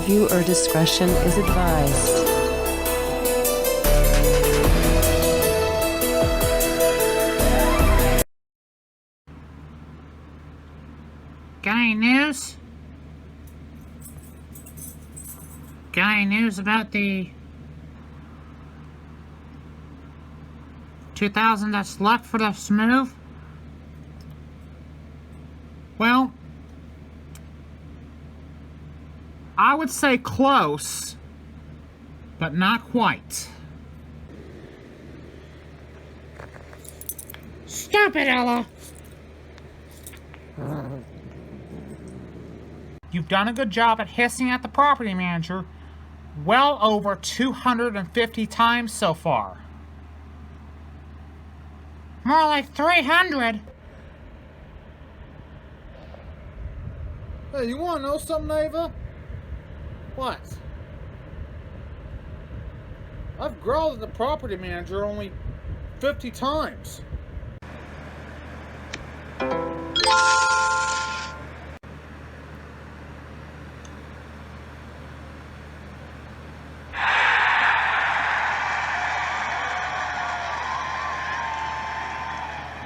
Viewer discretion is advised. Got any news? Got any news about the 2,000 that's left for the move? Well, I would say close, but not quite. Stop it, Ella! You've done a good job at hissing at the property manager well over 250 times so far. More like 300. Hey, you want to know something, Ava? What? I've growled at the property manager only 50 times.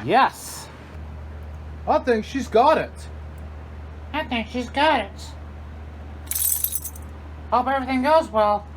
Yes. I think she's got it. I think she's got it. Hope everything goes well.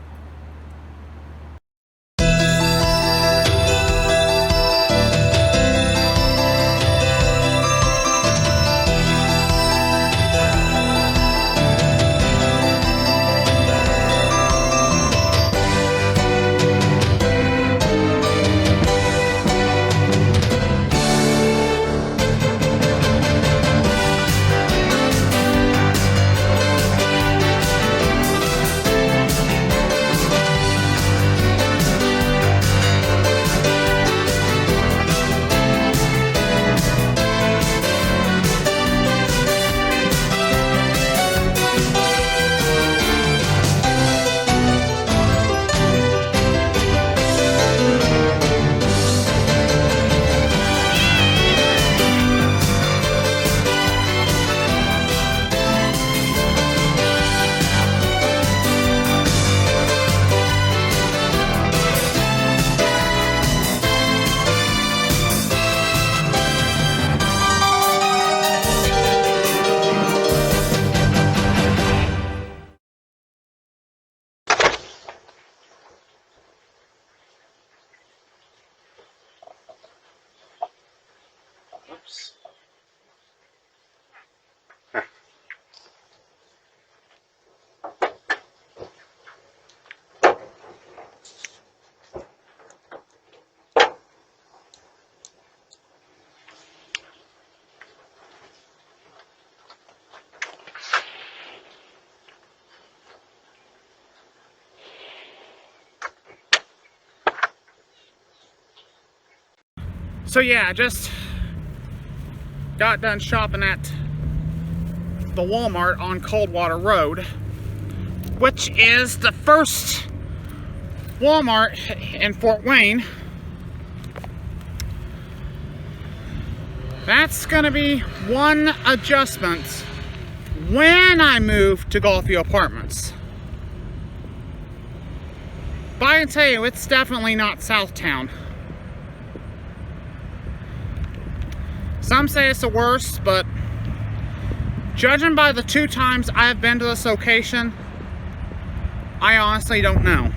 Oops. So yeah, I just got done shopping at the Walmart on Coldwater Road, which is the first Walmart in Fort Wayne. That's gonna be one adjustment when I move to Gulfview Apartments. But I can tell you, it's definitely not Southtown. Some say it's the worst, but judging by the 2 times I've been to this location, I honestly don't know.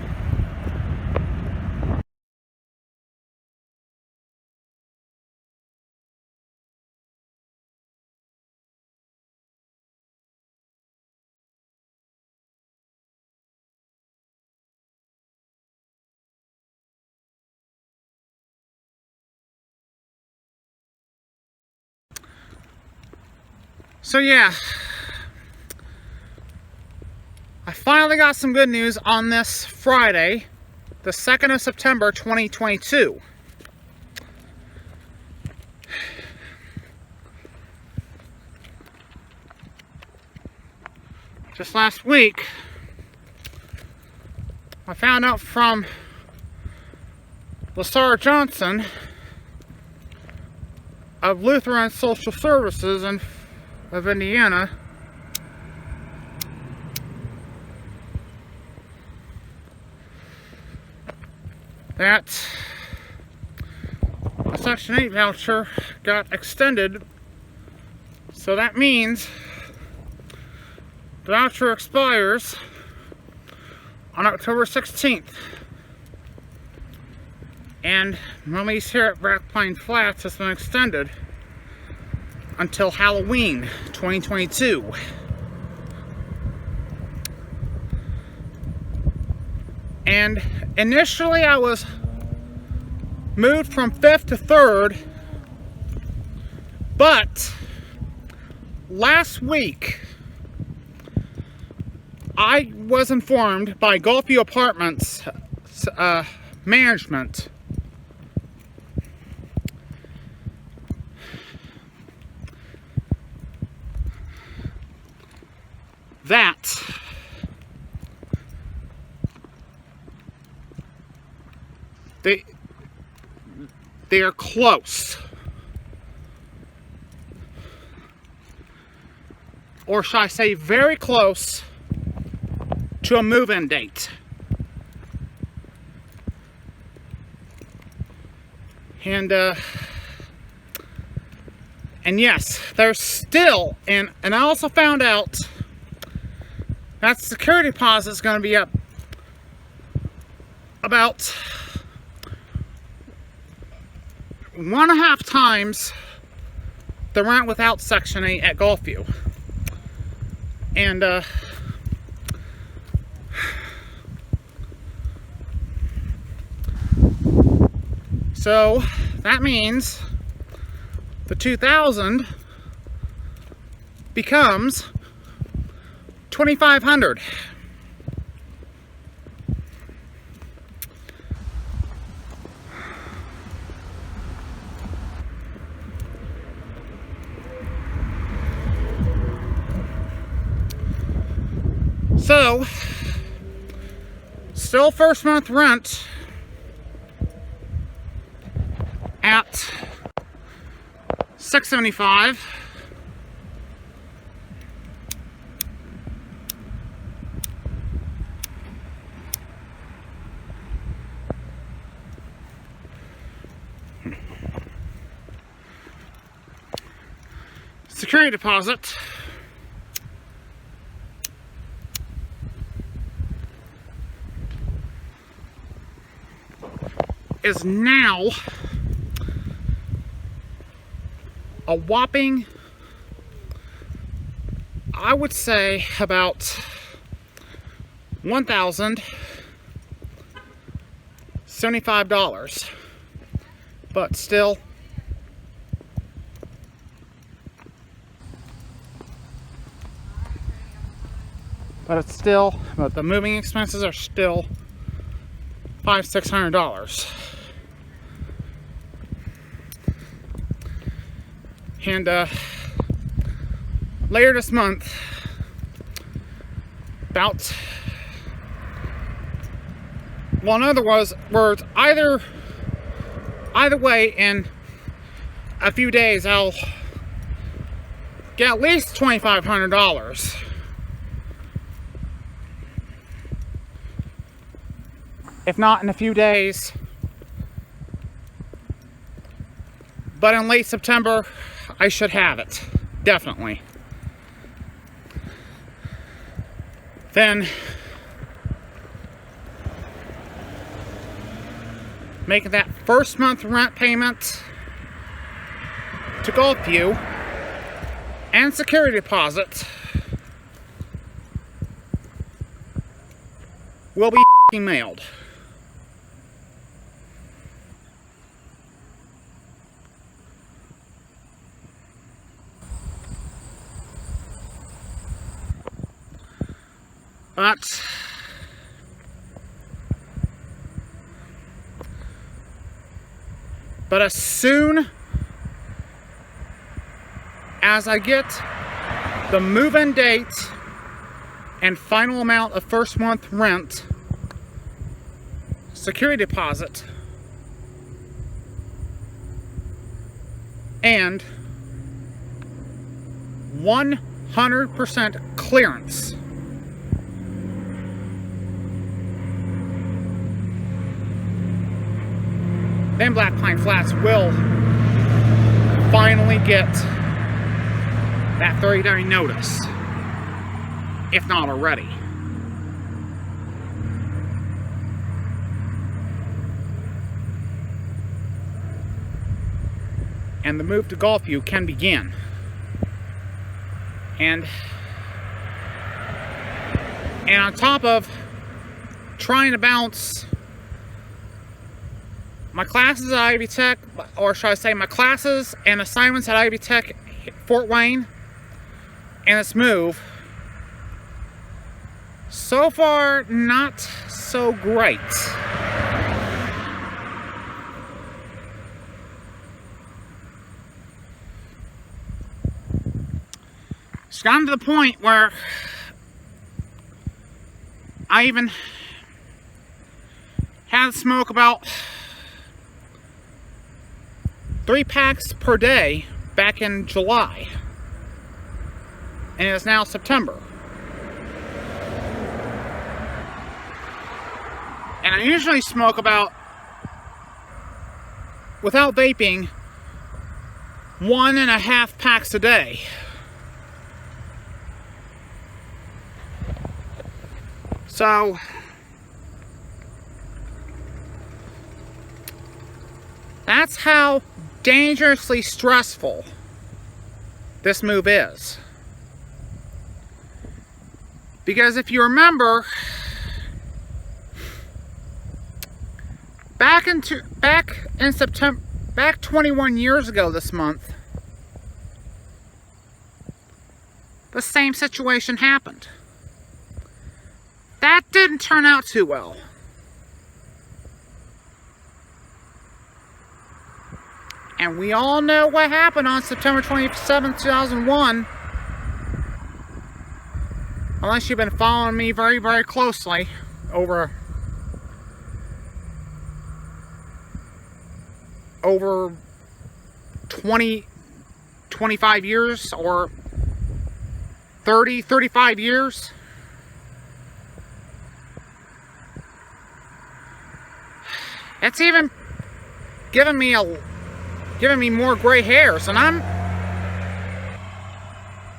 So yeah, I finally got some good news on this Friday, the 2nd of September 2022. Just last week, I found out from LaSarah Johnson of Lutheran Social Services of Indiana that a Section 8 voucher got extended. So that means the voucher expires on October 16th. And my lease here at Black Pine Flats has been extended until Halloween 2022. And initially I was moved from 5th to 3rd, but last week I was informed by Gulfview Apartments management that they are close, or should I say very close, to a move-in date. And yes, there's still, and I also found out that security deposit is going to be up about 1.5 times the rent without Section 8 at Gulfview. And so that means the $2,000 becomes $2,500. So, still first month rent at $675. Security deposit is now a whopping, I would say, about $1,075, but still but the moving expenses are still $500-600. And later this month, in other words, either way, in a few days, I'll get at least $2,500. If not in a few days, but in late September, I should have it, definitely. Then, making that first month rent payment to Gulfview and security deposit will be mailed. But as soon as I get the move-in date and final amount of first month rent, security deposit, and 100% clearance, then Black Pine Flats will finally get that 30-day notice, if not already. And the move to Gulfview can begin. And on top of trying to balance my classes at Ivy Tech, or should I say my classes and assignments at Ivy Tech Fort Wayne, and this move, so far not so great. It's gotten to the point where I even had to smoke about 3 packs per day back in July. And it's now September. And I usually smoke about, without vaping, 1.5 packs a day. So, that's how dangerously stressful this move is. Because if you remember, back in September, back 21 years ago this month, the same situation happened. That didn't turn out too well. And we all know what happened on September 27th, 2001. Unless you've been following me very, very closely over 20, 25 years, or 30, 35 years. It's even giving me more gray hairs, and I'm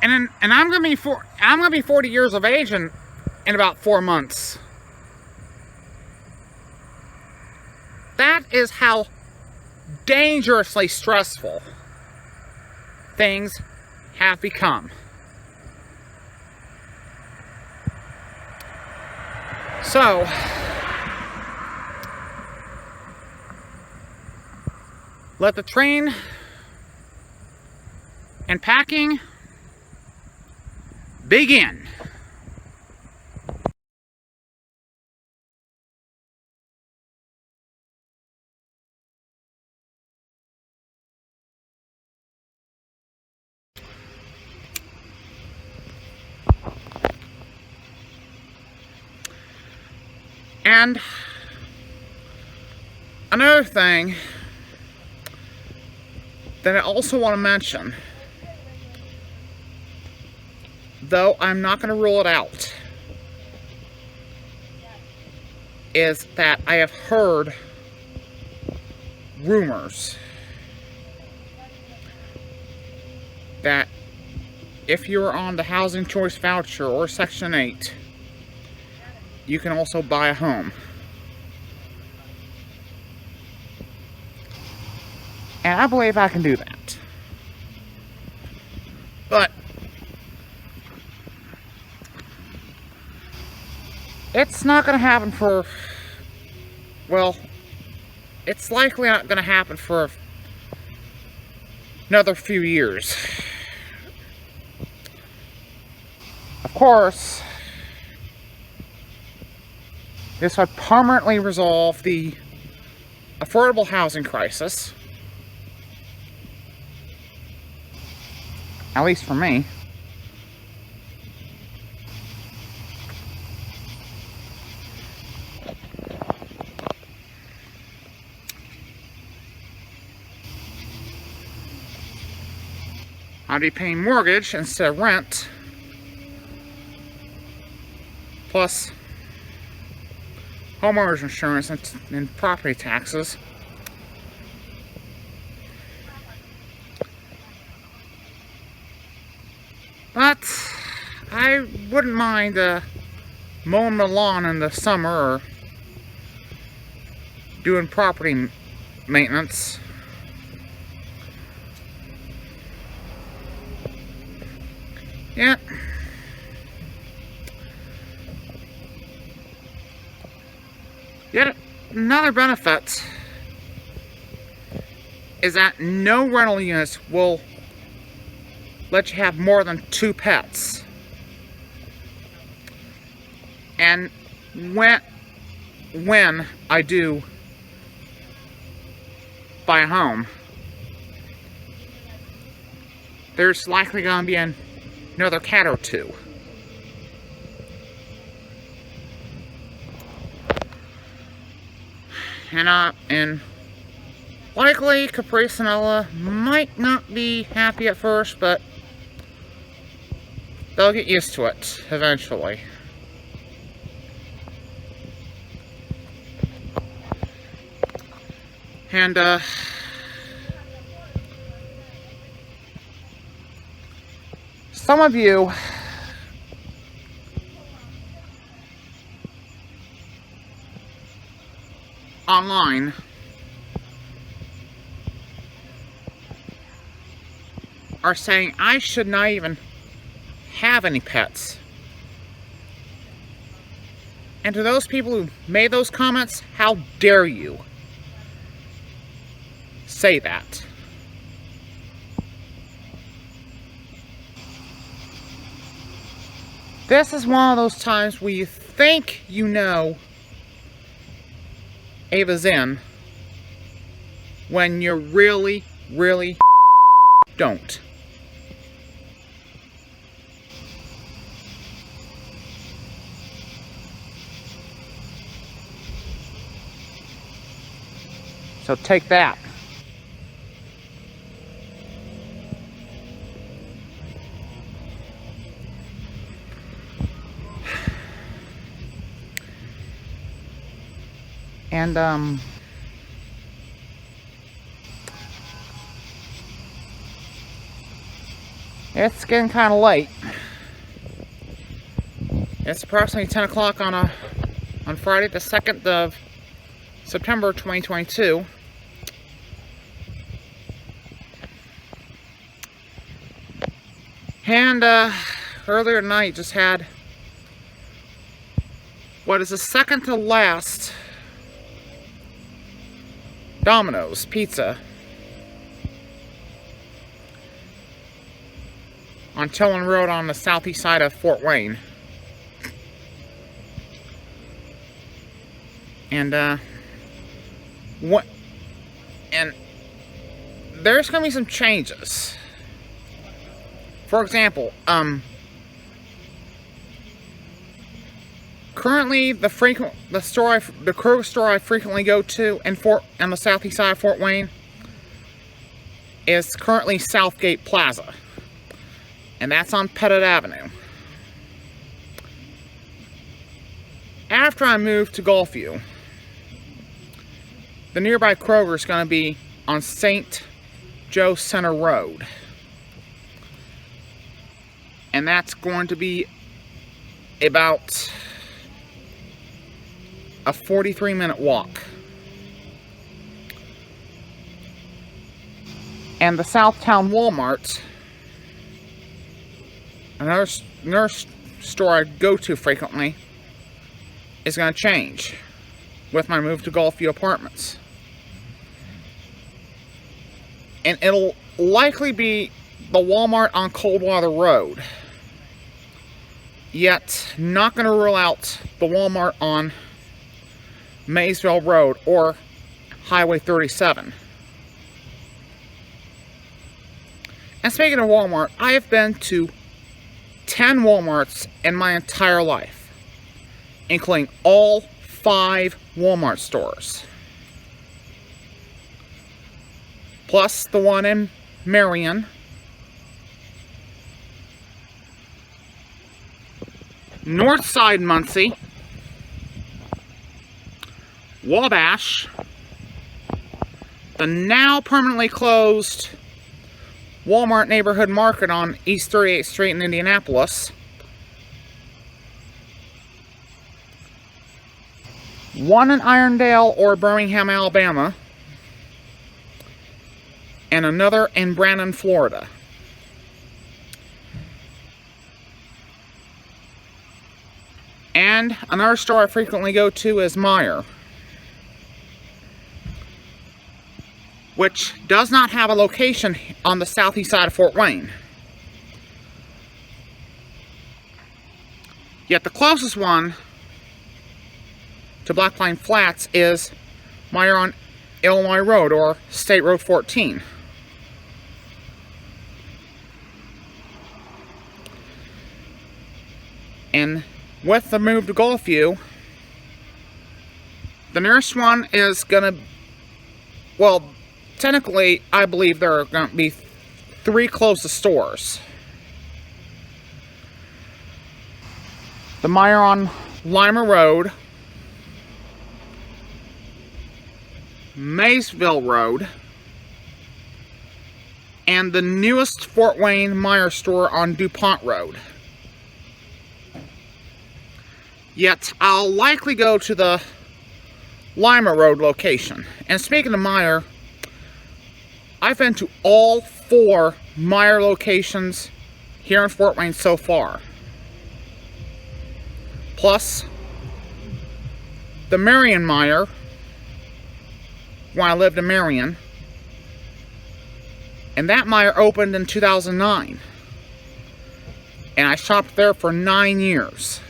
gonna be 40 years of age in about 4 months. That is how dangerously stressful things have become. So, let the train and packing begin. And another thing that I also want to mention, though I'm not going to rule it out, is that I have heard rumors that if you're on the Housing Choice Voucher or Section 8, you can also buy a home. And I believe I can do that. But it's not going to happen for, well, it's likely not going to happen for another few years. Of course, this would permanently resolve the affordable housing crisis. At least for me. I'd be paying mortgage instead of rent. Plus homeowners insurance and property taxes. wouldn't mind mowing the lawn in the summer or doing property maintenance. Yeah. Yet another benefit is that no rental units will let you have more than 2 pets. And when I do buy a home, there's likely going to be another cat or 2. And likely Caprice and Ella might not be happy at first, but they'll get used to it eventually. And some of you online are saying I should not even have any pets. And to those people who made those comments, how dare you say that? This is one of those times where you think you know Ava's in when you really, really don't. So take that. And it's getting kind of late. It's approximately 10 o'clock on Friday, the 2nd of September 2022. And earlier tonight just had what is the second to last Domino's pizza on Tillman Road on the southeast side of Fort Wayne. And there's gonna be some changes. For example, currently the Kroger store I frequently go to on the southeast side of Fort Wayne is currently Southgate Plaza, and that's on Pettit Avenue. After I move to Gulfview, the nearby Kroger is going to be on St. Joe Center Road. And that's going to be about a 43-minute walk. And the Southtown Walmart, another store I go to frequently, is going to change with my move to Gulfview Apartments. And it'll likely be the Walmart on Coldwater Road. Yet, not going to rule out the Walmart on Maysville Road or Highway 37. And speaking of Walmart, I have been to 10 Walmarts in my entire life, including all 5 Walmart stores, plus the one in Marion, Northside Muncie, Wabash, the now permanently closed Walmart Neighborhood Market on East 38th Street in Indianapolis, one in Irondale or Birmingham, Alabama, and another in Brandon, Florida. And another store I frequently go to is Meijer, which does not have a location on the southeast side of Fort Wayne. Yet the closest one to Black Pine Flats is Meijer on Illinois Road, or State Road 14. And with the move to Gulfview, the nearest one is gonna, well, technically, I believe there are gonna be 3 closest stores. The Meijer on Lima Road, Maysville Road, and the newest Fort Wayne Meijer store on DuPont Road. Yet, I'll likely go to the Lima Road location. And speaking of Meijer, I've been to all 4 Meijer locations here in Fort Wayne so far. Plus, the Marion Meijer, when I lived in Marion. And that Meijer opened in 2009. And I shopped there for 9 years.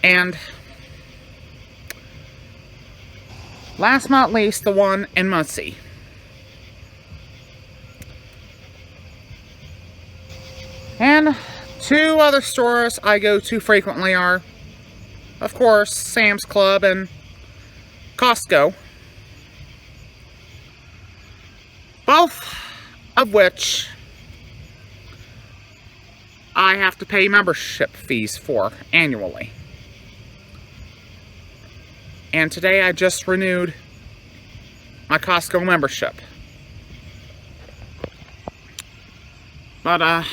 And last but not least, the one in Muncie. And 2 other stores I go to frequently are, of course, Sam's Club and Costco. Both of which I have to pay membership fees for annually. And today I just renewed my Costco membership. But,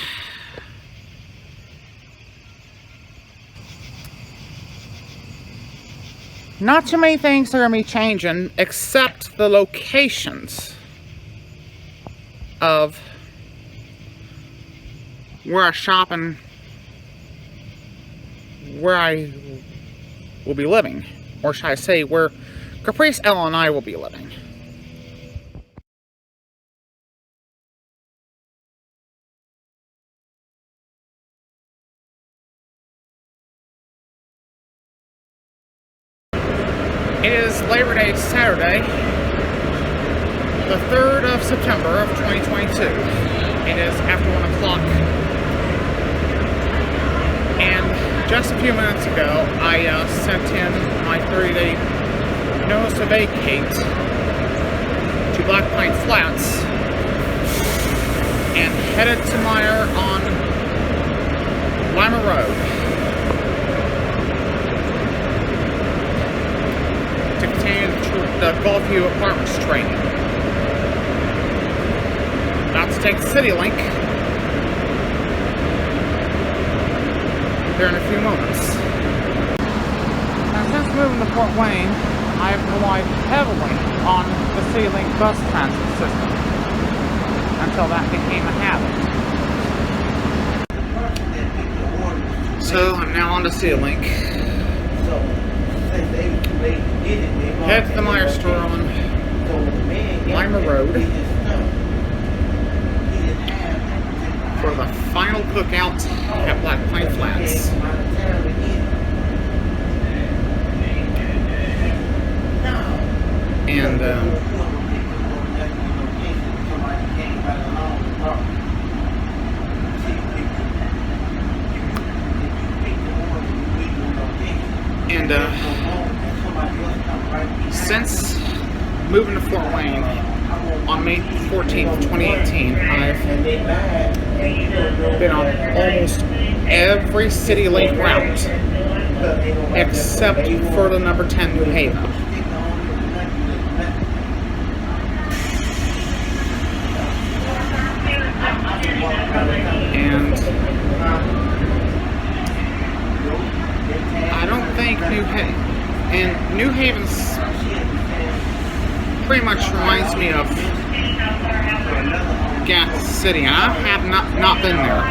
not too many things are going to be changing except the locations of where I shop and where I will be living. Or should I say, where Caprice L and I will be living. It is Labor Day Saturday, the 3rd of September of 2022. It is after 1 o'clock. And just a few minutes ago, I sent in my 30-day notice to vacate to Black Pine Flats and headed to Meijer on Lima Road to continue the Gulfview Apartments training. About to take CityLink here in a few moments. Now, since moving to Fort Wayne, I have relied heavily on the CityLink bus transit system until that became a habit. So I'm now on to CityLink. Head to the Meijer store on Lima Road for the final cookout at Black Pine Flats. And since moving to Fort Wayne on May 14th, 2018, I've been on almost every CityLink route except for the number 10 New Haven. And I don't think New Haven's pretty much reminds me of Gas City, and I have not been there.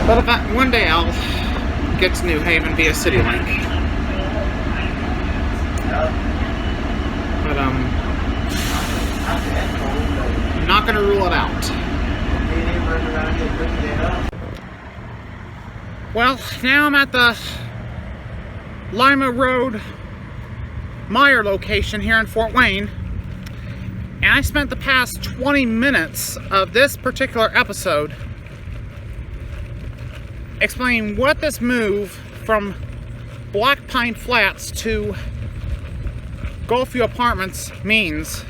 But one day I'll get to New Haven via CityLink. But not gonna rule it out. Well, now I'm at the Lima Road Meyer location here in Fort Wayne, and I spent the past 20 minutes of this particular episode explaining what this move from Black Pine Flats to Gulfview Apartments means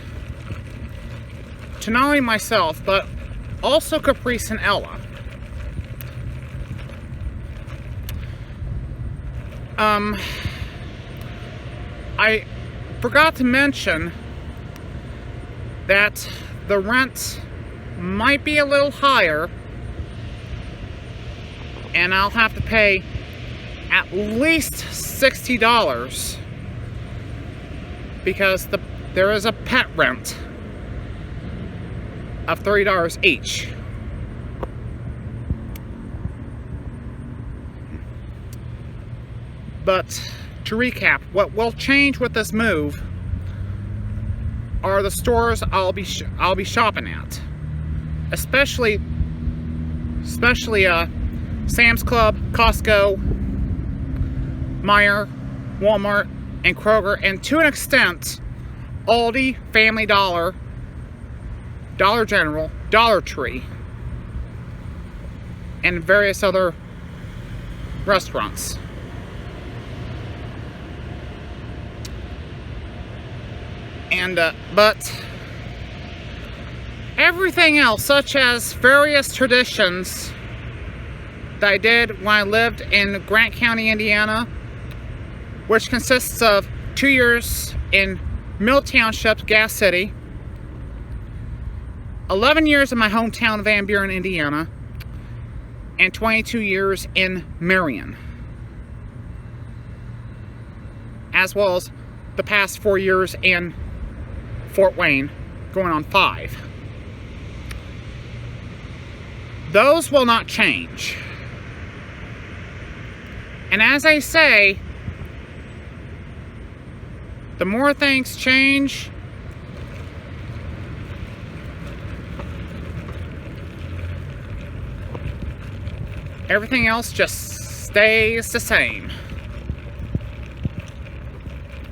to not only myself, but also Caprice and Ella. I forgot to mention that the rent might be a little higher, and I'll have to pay at least $60 because there is a pet rent of $30 each. But to recap, what will change with this move are the stores I'll be shopping at, especially Sam's Club, Costco, Meijer, Walmart, and Kroger, and to an extent Aldi, Family Dollar, Dollar General, Dollar Tree, and various other restaurants. And but everything else, such as various traditions that I did when I lived in Grant County, Indiana, which consists of 2 years in Mill Township, Gas City, 11 years in my hometown of Van Buren, Indiana, and 22 years in Marion, as well as the past 4 years in Fort Wayne, going on 5. Those will not change. And as I say, the more things change, everything else just stays the same.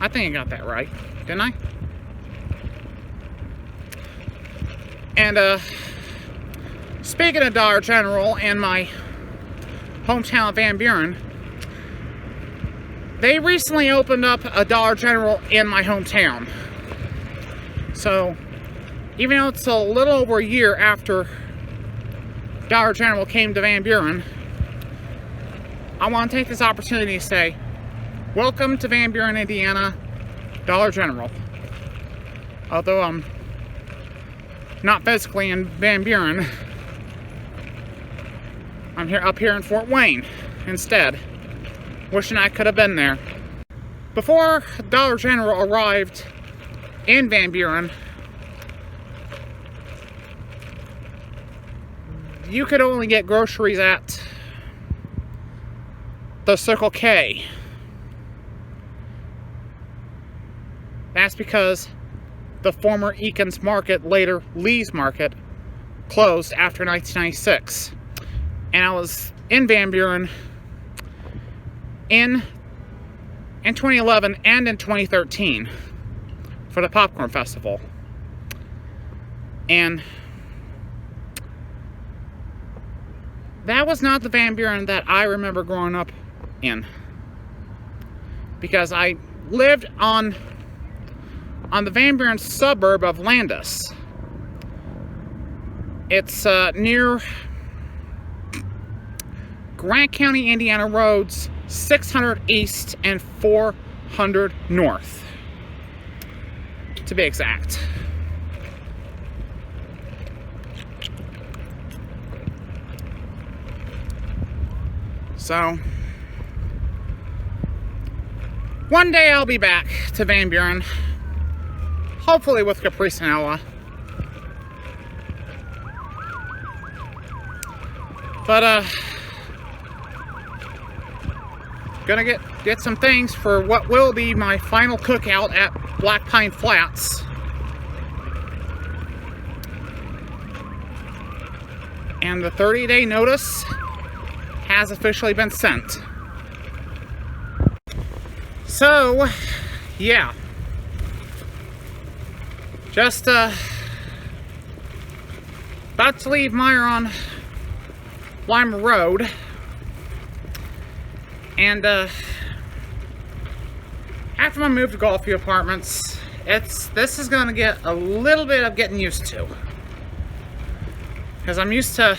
I think I got that right, didn't I? And speaking of Dollar General and my hometown of Van Buren, they recently opened up a Dollar General in my hometown. So even though it's a little over a year after Dollar General came to Van Buren, I want to take this opportunity to say, welcome to Van Buren, Indiana, Dollar General. Although I'm not physically in Van Buren, I'm up here in Fort Wayne instead. Wishing I could have been there. Before Dollar General arrived in Van Buren, you could only get groceries at the Circle K. That's because the former Eakins Market, later Lee's Market, closed after 1996. And I was in Van Buren in 2011 and in 2013 for the Popcorn Festival. And that was not the Van Buren that I remember growing up in. Because I lived on the Van Buren suburb of Landis. It's near Grant County, Indiana roads 600 East and 400 North, to be exact. So, one day I'll be back to Van Buren. Hopefully with Caprice and Ella. But, gonna get some things for what will be my final cookout at Black Pine Flats. And the 30-day notice has officially been sent. So, yeah. Just, about to leave Meyer on Lima Road. And, after my move to Gulfview Apartments, this is gonna get a little bit of getting used to. Because I'm used to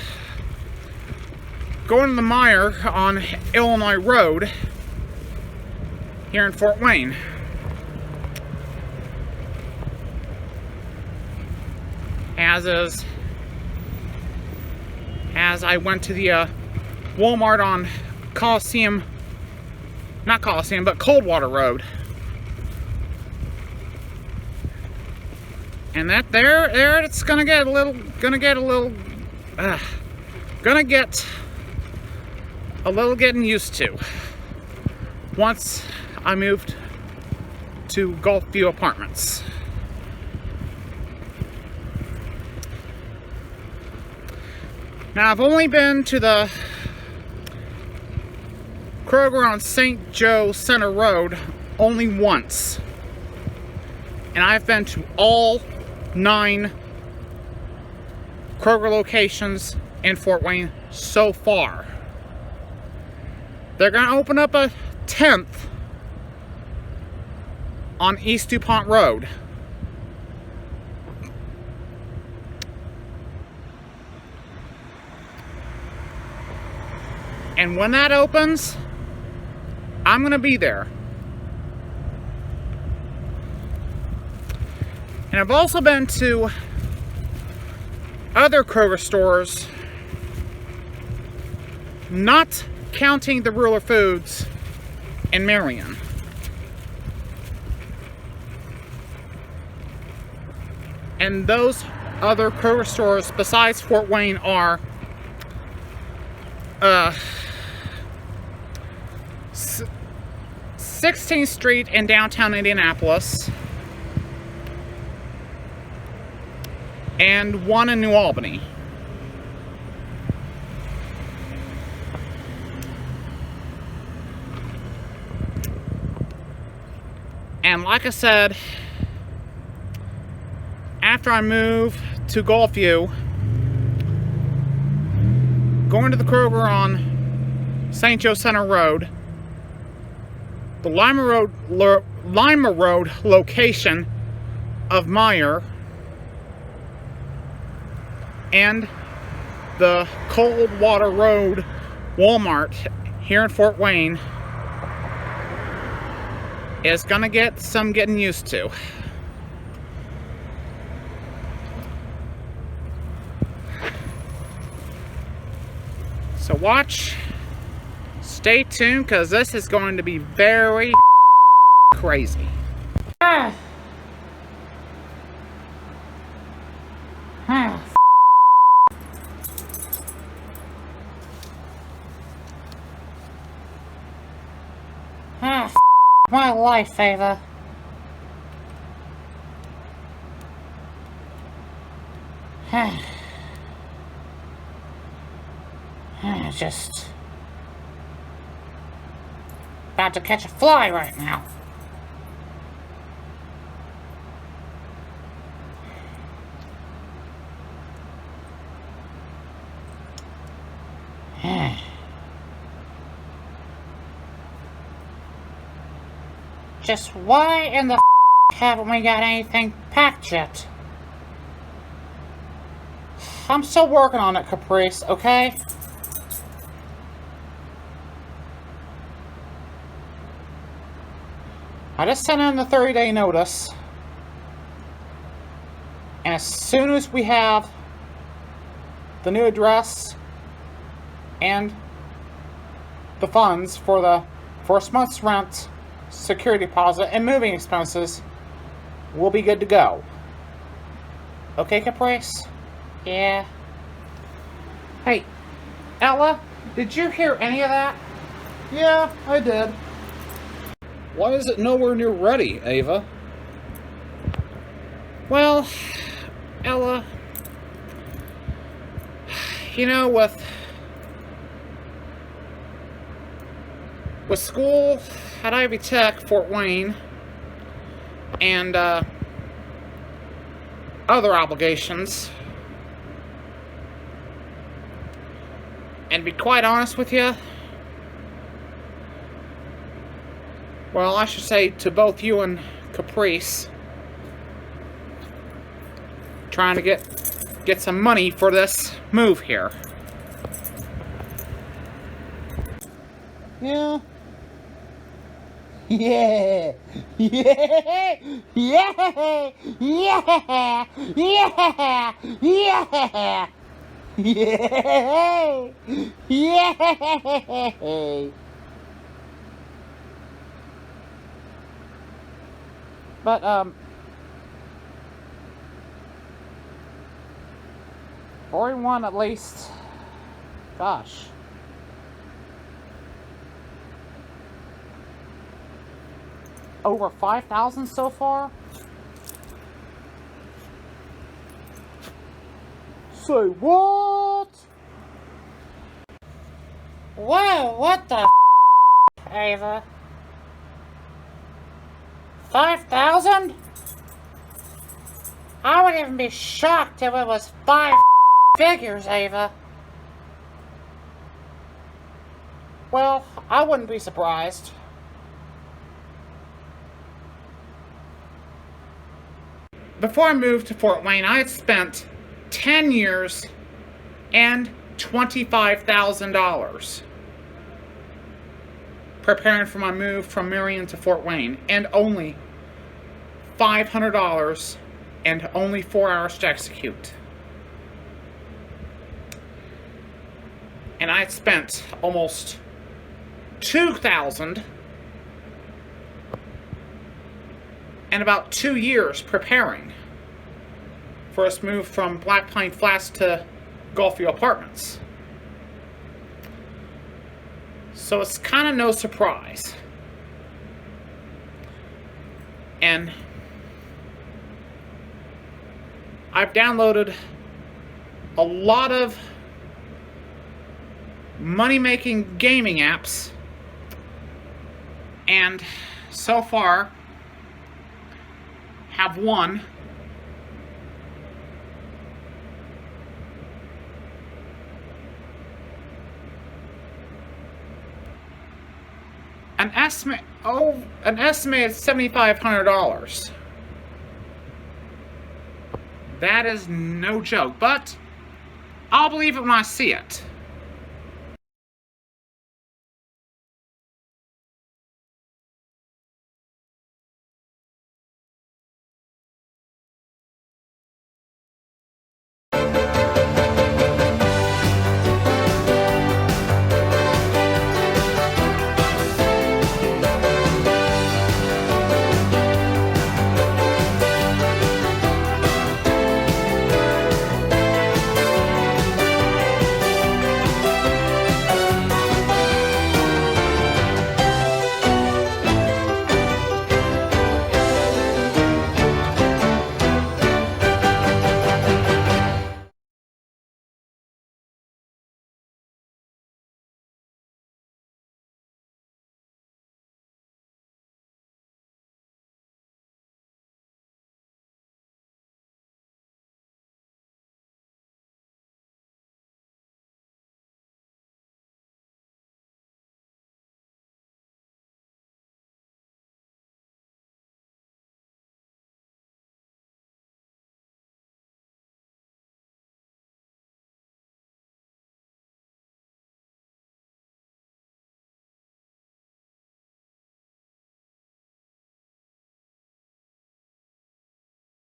going to the Meyer on Illinois Road here in Fort Wayne. As I went to the Walmart on Coliseum, not Coliseum, but Coldwater Road. And that there it's gonna get a little getting used to once I moved to Gulfview Apartments. Now I've only been to the Kroger on St. Joe Center Road only once. And I've been to all 9 Kroger locations in Fort Wayne so far. They're going to open up a 10th on East DuPont Road. And when that opens, I'm going to be there. And I've also been to other Kroger stores, not counting the Ruler Foods in Marion. And those other Kroger stores besides Fort Wayne are 16th Street in downtown Indianapolis, and one in New Albany. And like I said, after I move to Gulfview, going to the Kroger on St. Joe Center Road, the Lima Road location of Meyer, and the Coldwater Road Walmart here in Fort Wayne is gonna get some getting used to. So watch, stay tuned, because this is going to be very crazy. Ah. My life, Ava. Just about to catch a fly right now. Just why in the haven't we got anything packed yet? I'm still working on it, Caprice, okay? I just sent in the 30-day notice. And as soon as we have the new address and the funds for the first month's rent security deposit, and moving expenses, we'll be good to go. Okay, Caprice? Yeah. Hey, Ella, did you hear any of that? Yeah, I did. Why is it nowhere near ready, Ava? Well, Ella, you know, with school at Ivy Tech, Fort Wayne, and other obligations, and to be quite honest with you, well, I should say to both you and Caprice, trying to get some money for this move here. Yeah. Yeah. Yeah. Yeah. Yeah. Yeah. Yeah. Yay! Yay! But, 41 at least. Gosh. Over 5,000 so far? Say what? Whoa, what the Ava? 5,000? I wouldn't even be shocked if it was 5 figures, Ava. Well, I wouldn't be surprised. Before I moved to Fort Wayne, I had spent 10 years and $25,000 preparing for my move from Marion to Fort Wayne, and only $500 and only 4 hours to execute. And I had spent almost $2,000 and about 2 years preparing for us move from Black Pine Flats to Gulfview Apartments. So it's kind of no surprise. And I've downloaded a lot of money-making gaming apps, and so far have won an estimated $7,500. That is no joke, but I'll believe it when I see it.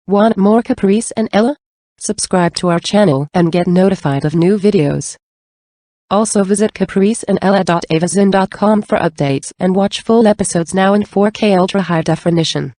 Want more Caprice and Ella? Subscribe to our channel and get notified of new videos. Also visit capriceandella.avazin.com for updates and watch full episodes now in 4K ultra high definition.